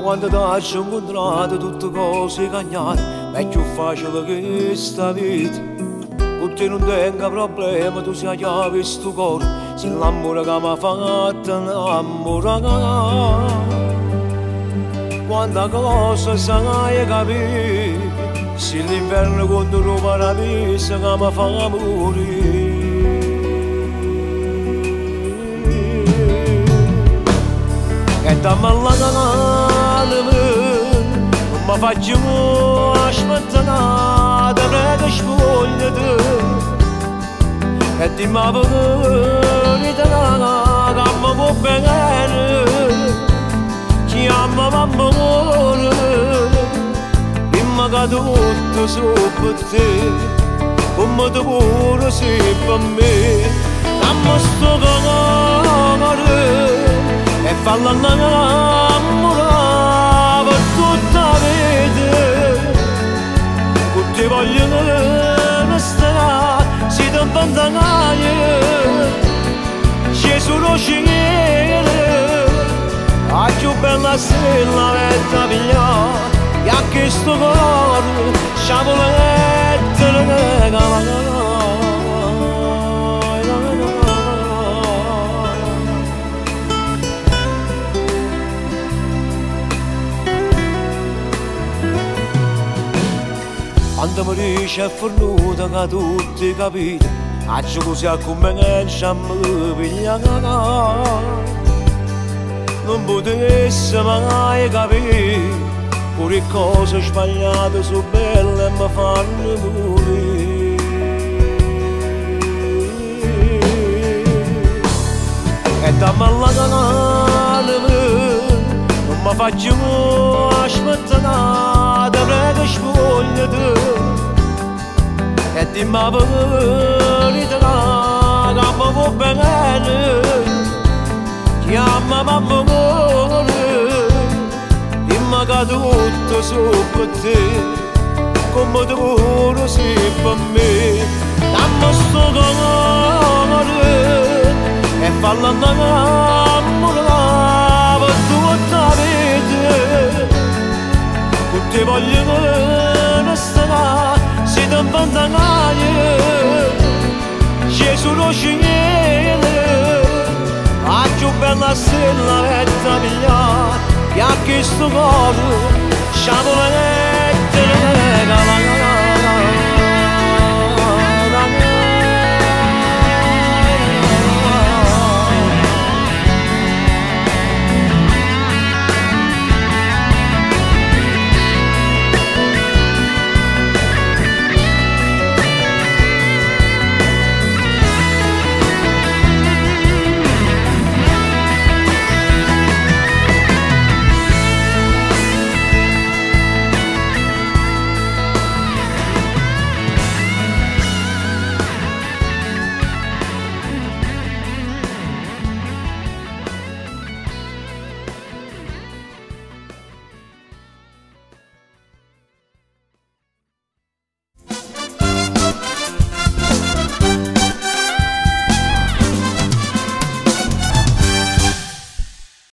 quando ti ho incontrato tutte cose cagnate, ma è più facile che sta vita. Con te non tengo problema, tu sei chiave questo cuore, se l'amore che mi ha fatto innamorare. Quanta cosa sai capire, se l'inverno contro il paradiso che mi fa morire. E dammi l'anima, non mi faccio aspettare, ti prego spogliati. E dimmi la verità che mi può bene, chiama l'amore, dimmi che tutto su per te, come tu pure sei per me. Dammi sto cuore e falla innamorare per tutta la vita. Con te voglio restare, si ti abbandonare, Gesù lo scegliere, la più bella stella vetta pigliare, e a questo cuore sciabolette regalare. Quando mi dice è fornuta che tutti capite, oggi così a comincia a mi pigliare. Non potesse mai capire, pure cose sbagliate sono belle e mi fanno morire. E dammi l'anima, non mi faccio aspettare, ti prego spogliati. E dimmi la verità che mi può bene, chiama l'amore, dimmi che tutto su per te, come tu pure sei per me. Dammi sto cuore e falla innamorare per tutta la vita. Con te voglio restare, si ti abbandonare, Gesù lo scegliere, la più bella stella vetta pigliare, e a questo cuore sciabola